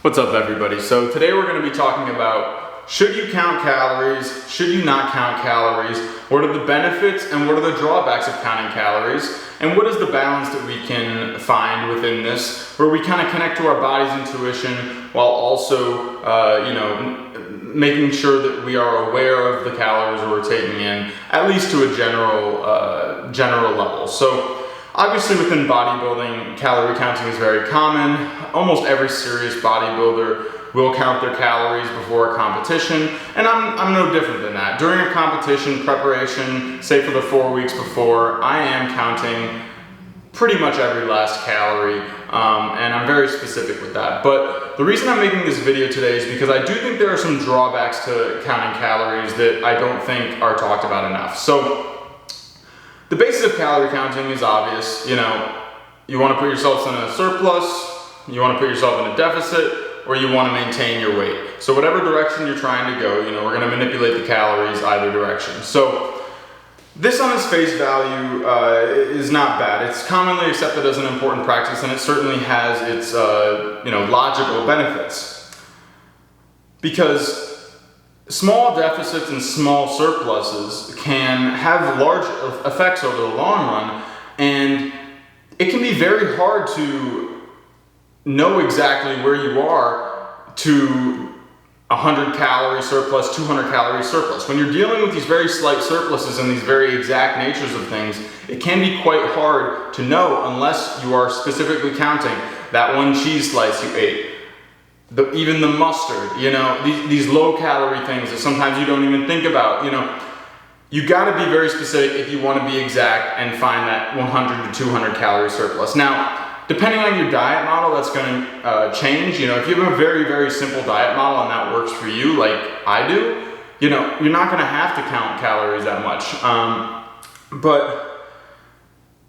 What's up, everybody? So today we're going to be talking about, should you count calories? Should you not count calories? What are the benefits and what are the drawbacks of counting calories? And what is the balance that we can find within this, where we kind of connect to our body's intuition while also, making sure that we are aware of the calories we're taking in, at least to a general level. So obviously within bodybuilding, calorie counting is very common. Almost every serious bodybuilder will count their calories before a competition, and I'm no different than that. During a competition preparation, say for the 4 weeks before, I am counting pretty much every last calorie, and I'm very specific with that. But the reason I'm making this video today is because I do think there are some drawbacks to counting calories that I don't think are talked about enough. So the basis of calorie counting is obvious. You want to put yourself in a surplus, you want to put yourself in a deficit, or you want to maintain your weight. So whatever direction you're trying to go, we're going to manipulate the calories either direction. So this on its face value is not bad. It's commonly accepted as an important practice, and it certainly has its logical benefits. Because small deficits and small surpluses can have large effects over the long run, and it can be very hard to know exactly where you are to 100 calorie surplus, 200 calorie surplus. When you're dealing with these very slight surpluses and these very exact natures of things, it can be quite hard to know unless you are specifically counting that one cheese slice you ate, even the mustard, these low calorie things that sometimes you don't even think about. You got to be very specific if you want to be exact and find that 100 to 200 calorie surplus. Now, depending on your diet model, that's going to change. If you have a very, very simple diet model and that works for you, like I do, you're not going to have to count calories that much. But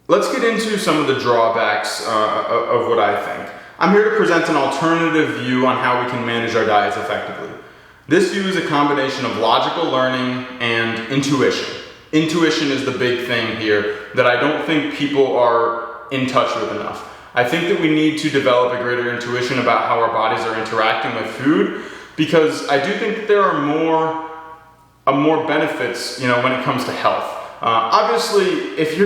let's get into some of the drawbacks of what I think. I'm here to present an alternative view on how we can manage our diets effectively. This view is a combination of logical learning and intuition. Intuition is the big thing here that I don't think people are in touch with enough. I think that we need to develop a greater intuition about how our bodies are interacting with food, because I do think that there are more benefits, when it comes to health. Obviously, if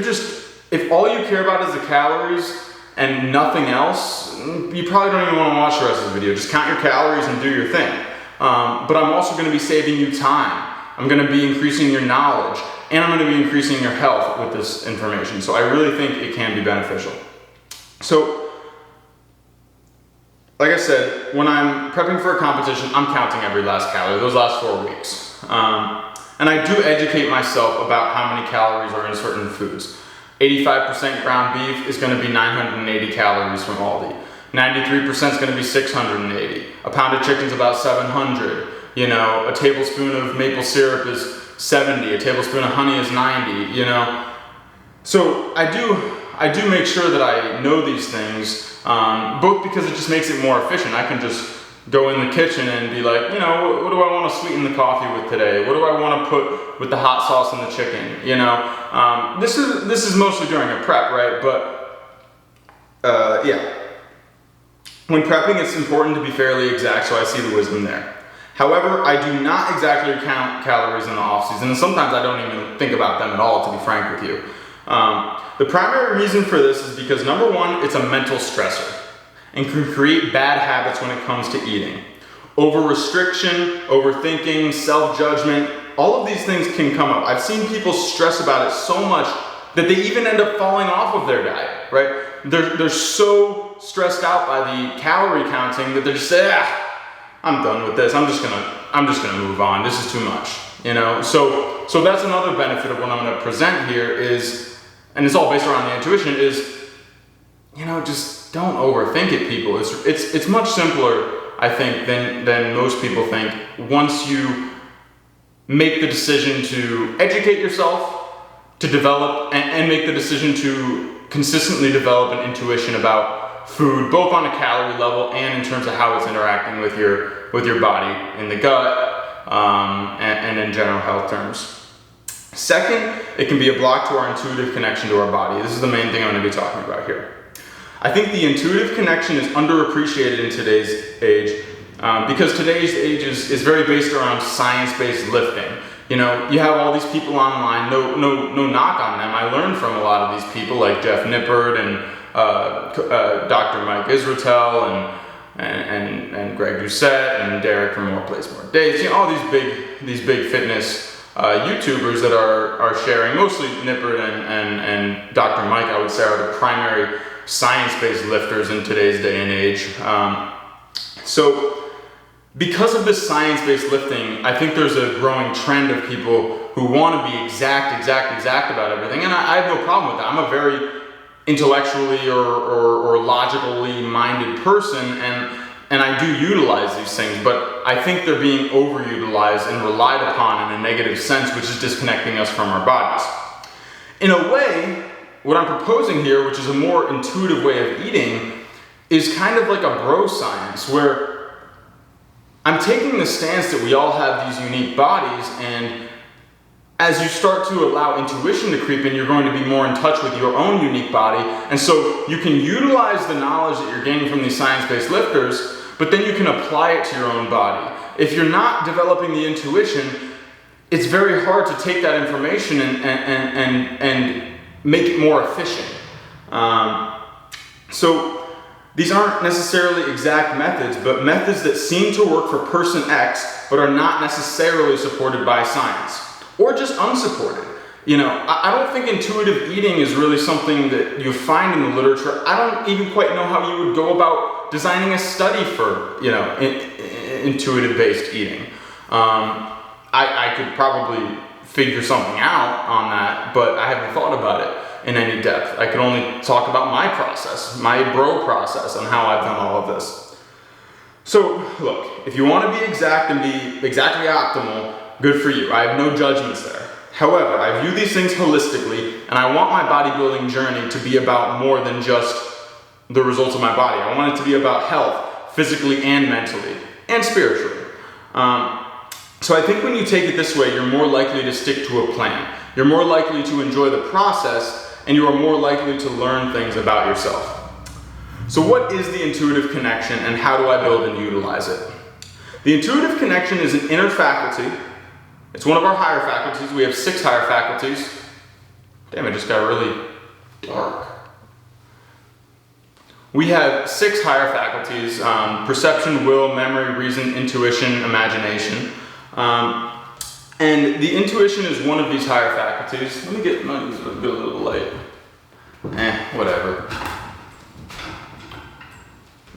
all you care about is the calories and nothing else, you probably don't even want to watch the rest of the video. Just count your calories and do your thing. But I'm also going to be saving you time. I'm going to be increasing your knowledge, and I'm going to be increasing your health with this information. So I really think it can be beneficial. So, like I said, when I'm prepping for a competition, I'm counting every last calorie, those last 4 weeks. And I do educate myself about how many calories are in certain foods. 85% ground beef is going to be 980 calories from Aldi. 93% is going to be 680. A pound of chicken is about 700. A tablespoon of maple syrup is 70. A tablespoon of honey is 90. So I do make sure that I know these things, both because it just makes it more efficient. I can just go in the kitchen and be like, what do I want to sweeten the coffee with today? What do I want to put with the hot sauce and the chicken? This is mostly during a prep, right? But yeah. When prepping, it's important to be fairly exact, so I see the wisdom there. However, I do not exactly count calories in the off-season, and sometimes I don't even think about them at all, to be frank with you. The primary reason for this is because, number one, it's a mental stressor and can create bad habits when it comes to eating. Over-restriction, overthinking, self-judgment, all of these things can come up. I've seen people stress about it so much that they even end up falling off of their diet, right? They're so stressed out by the calorie counting that they just say, I'm done with this. I'm just gonna move on. This is too much, So that's another benefit of what I'm gonna present here is, and it's all based around the intuition, is, just don't overthink it, people. It's much simpler, I think, than most people think. Once you make the decision to educate yourself, to develop, and make the decision to consistently develop an intuition about food, both on a calorie level and in terms of how it's interacting with your body in the gut, and in general health terms. Second, it can be a block to our intuitive connection to our body. This is the main thing I'm going to be talking about here. I think the intuitive connection is underappreciated in today's age, because today's age is very based around science-based lifting. You know, you have all these people online, no knock on them. I learned from a lot of these people like Jeff Nippard and Dr. Mike Israetel and Greg Doucette and Derek from More Place More Days. You know, all these big fitness YouTubers that are sharing, mostly Nippard and Dr. Mike, I would say, are the primary science-based lifters in today's day and age. So because of this science-based lifting, I think there's a growing trend of people who want to be exact about everything, and I have no problem with that. I'm a very intellectually or logically minded person, and I do utilize these things, but I think they're being overutilized and relied upon in a negative sense, which is disconnecting us from our bodies. In a way, what I'm proposing here, which is a more intuitive way of eating, is kind of like a bro science, where I'm taking the stance that we all have these unique bodies, and as you start to allow intuition to creep in, you're going to be more in touch with your own unique body, and so you can utilize the knowledge that you're gaining from these science-based lifters, but then you can apply it to your own body. If you're not developing the intuition, it's very hard to take that information and make it more efficient. So these aren't necessarily exact methods, but methods that seem to work for person X, but are not necessarily supported by science, or just unsupported. You know, I don't think intuitive eating is really something that you find in the literature. I don't even quite know how you would go about designing a study for, you know, intuitive-based eating. I could probably figure something out on that, but I haven't thought about it in any depth. I can only talk about my process, my bro process, and how I've done all of this. So, look, if you want to be exact and be exactly optimal, good for you. I have no judgments there. However, I view these things holistically, and I want my bodybuilding journey to be about more than just the results of my body. I want it to be about health, physically and mentally, and spiritually. So I think when you take it this way, you're more likely to stick to a plan. You're more likely to enjoy the process, and you are more likely to learn things about yourself. So what is the intuitive connection, and how do I build and utilize it? The intuitive connection is an inner faculty. It's one of our higher faculties. We have 6 higher faculties. Damn, it just got really dark. We have 6 higher faculties: perception, will, memory, reason, intuition, imagination. And the intuition is one of these higher faculties. Let me get a little light. Whatever.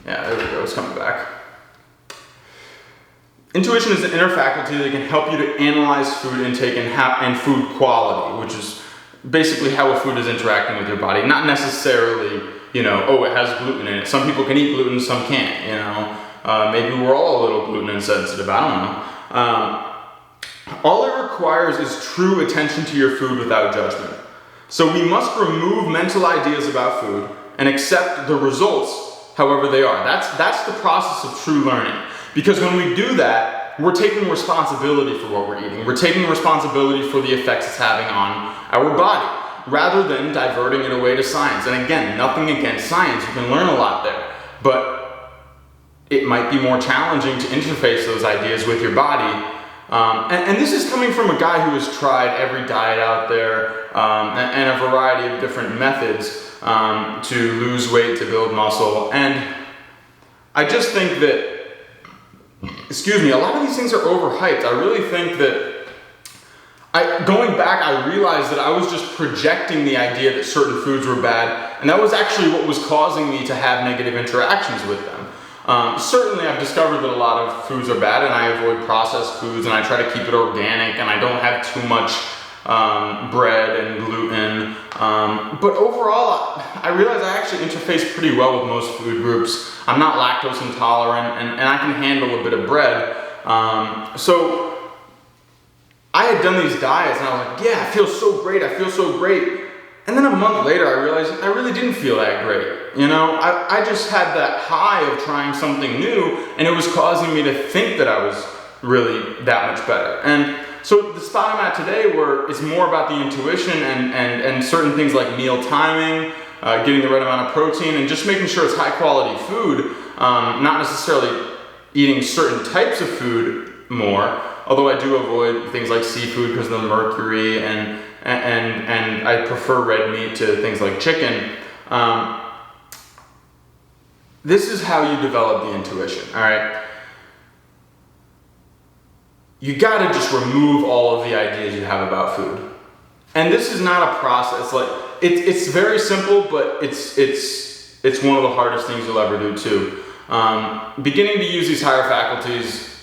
Yeah, there we go, it's coming back. Intuition is an inner faculty that can help you to analyze food intake and food quality, which is basically how a food is interacting with your body. Not necessarily, you know, oh, it has gluten in it. Some people can eat gluten, some can't, you know. Maybe we're all a little gluten insensitive, I don't know. All it requires is true attention to your food without judgment. So we must remove mental ideas about food and accept the results however they are. That's the process of true learning. Because when we do that, we're taking responsibility for what we're eating. We're taking responsibility for the effects it's having on our body, rather than diverting it away to science. And again, nothing against science. You can learn a lot there. But it might be more challenging to interface those ideas with your body. And this is coming from a guy who has tried every diet out there and a variety of different methods to lose weight, to build muscle. And I just think that, a lot of these things are overhyped. I really think that, going back, I realized that I was just projecting the idea that certain foods were bad, and that was actually what was causing me to have negative interactions with them. Certainly I've discovered that a lot of foods are bad, and I avoid processed foods, and I try to keep it organic, and I don't have too much bread and gluten. But overall, I realize I actually interface pretty well with most food groups. I'm not lactose intolerant, and I can handle a bit of bread. So I had done these diets, and I was like, yeah, I feel so great, And then a month later, I realized I really didn't feel that great. You know, I just had that high of trying something new, and it was causing me to think that I was really that much better. And so the spot I'm at today, where it's more about the intuition and certain things like meal timing, getting the right amount of protein, and just making sure it's high quality food, not necessarily eating certain types of food more, although I do avoid things like seafood because of the mercury, and I prefer red meat to things like chicken. This is how you develop the intuition, all right? You gotta just remove all of the ideas you have about food. And this is not a process, like, it's very simple, but it's one of the hardest things you'll ever do too. Beginning to use these higher faculties,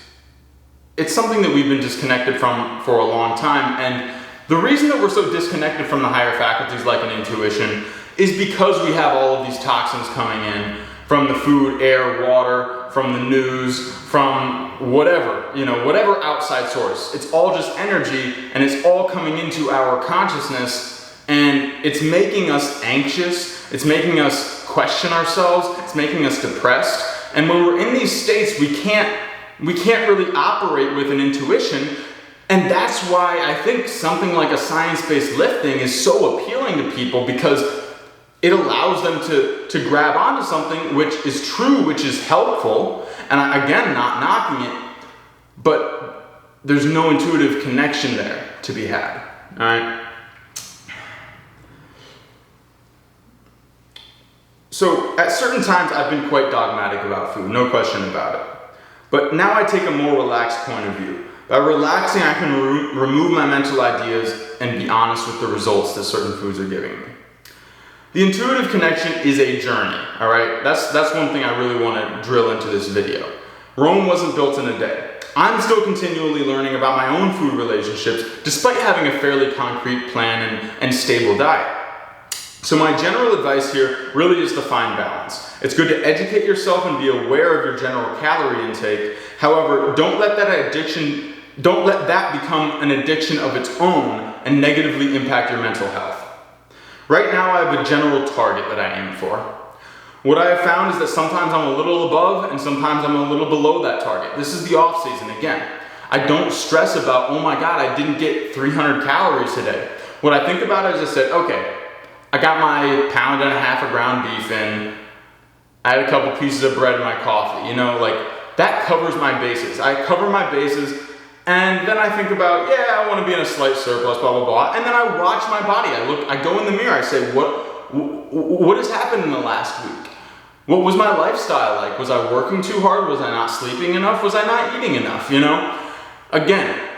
it's something that we've been disconnected from for a long time, and the reason that we're so disconnected from the higher faculties like an intuition is because we have all of these toxins coming in from the food, air, water, from the news, from whatever, whatever outside source. It's all just energy, and it's all coming into our consciousness, and it's making us anxious, it's making us question ourselves, it's making us depressed. And when we're in these states, we can't really operate with an intuition. And that's why I think something like a science-based lifting is so appealing to people, because it allows them to grab onto something which is true, which is helpful. And again, not knocking it, but there's no intuitive connection there to be had. All right. So at certain times, I've been quite dogmatic about food, no question about it. But now I take a more relaxed point of view. By relaxing, I can remove my mental ideas and be honest with the results that certain foods are giving me. The intuitive connection is a journey, all right? That's one thing I really want to drill into this video. Rome wasn't built in a day. I'm still continually learning about my own food relationships, despite having a fairly concrete plan and stable diet. So my general advice here really is to find balance. It's good to educate yourself and be aware of your general calorie intake. However, don't let that become an addiction of its own and negatively impact your mental health. Right now, I have a general target that I aim for. What I have found is that sometimes I'm a little above and sometimes I'm a little below that target. This is the off season again. I don't stress about, oh my God, I didn't get 300 calories today. What I think about is I said, okay, I got my 1.5 pounds of ground beef in, I had a couple pieces of bread in my coffee, that covers my bases. I cover my bases, and then I think about, I want to be in a slight surplus, blah, blah, blah. And then I watch my body. I go in the mirror, I say, what has happened in the last week? What was my lifestyle like? Was I working too hard? Was I not sleeping enough? Was I not eating enough, Again,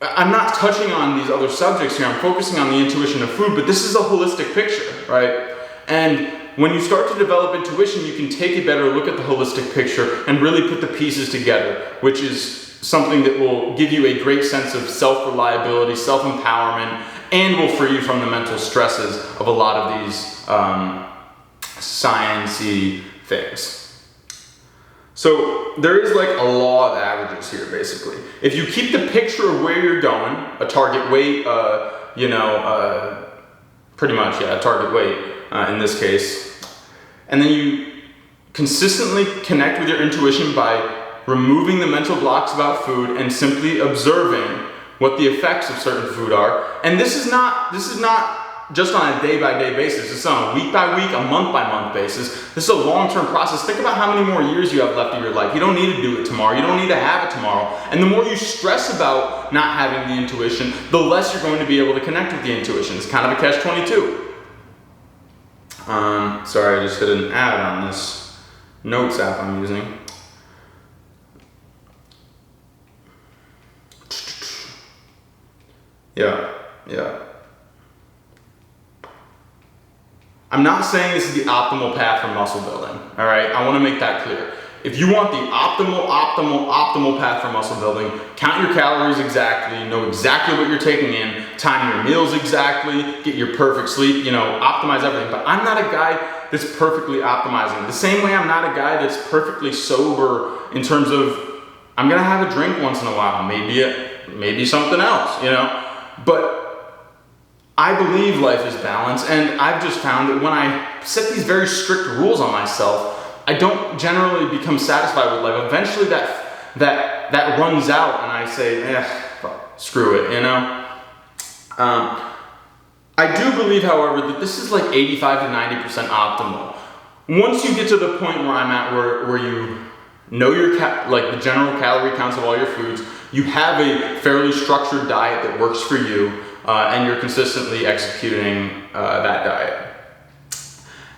I'm not touching on these other subjects here. I'm focusing on the intuition of food, but this is a holistic picture, right? And when you start to develop intuition, you can take a better look at the holistic picture and really put the pieces together, which is something that will give you a great sense of self-reliability, self-empowerment, and will free you from the mental stresses of a lot of these science-y things. So there is like a law of averages here, basically. If you keep the picture of where you're going, a target weight, pretty much, a target weight in this case, and then you consistently connect with your intuition by removing the mental blocks about food and simply observing what the effects of certain food are. And this is not just on a day-by-day basis. This is on a week-by-week, a month-by-month basis. This is a long-term process. Think about how many more years you have left of your life. You don't need to do it tomorrow. You don't need to have it tomorrow. And the more you stress about not having the intuition, the less you're going to be able to connect with the intuition. It's kind of a catch-22. Sorry, I just hit an ad on this notes app I'm using. Yeah. I'm not saying this is the optimal path for muscle building, all right? I want to make that clear. If you want the optimal path for muscle building, count your calories exactly, know exactly what you're taking in, time your meals exactly, get your perfect sleep, optimize everything. But I'm not a guy that's perfectly optimizing. The same way I'm not a guy that's perfectly sober in terms of, I'm gonna have a drink once in a while, maybe something else, But I believe life is balance, and I've just found that when I set these very strict rules on myself, I don't generally become satisfied with life. Eventually that runs out and I say, fuck, screw it, I do believe, however, that this is like 85 to 90% optimal. Once you get to the point where I'm at, where you know your like the general calorie counts of all your foods, you have a fairly structured diet that works for you, and you're consistently executing that diet.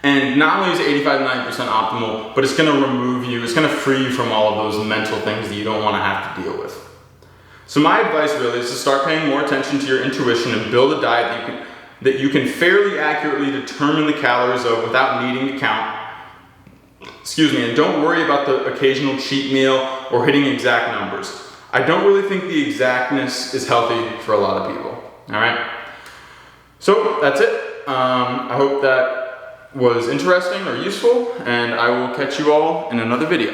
And not only is 85 to 90% optimal, but it's going to remove you, it's going to free you from all of those mental things that you don't want to have to deal with. So my advice really is to start paying more attention to your intuition and build a diet that you can fairly accurately determine the calories of without needing to count. Excuse me, and don't worry about the occasional cheat meal or hitting exact numbers. I don't really think the exactness is healthy for a lot of people. All right. So that's it. I hope that was interesting or useful, and I will catch you all in another video.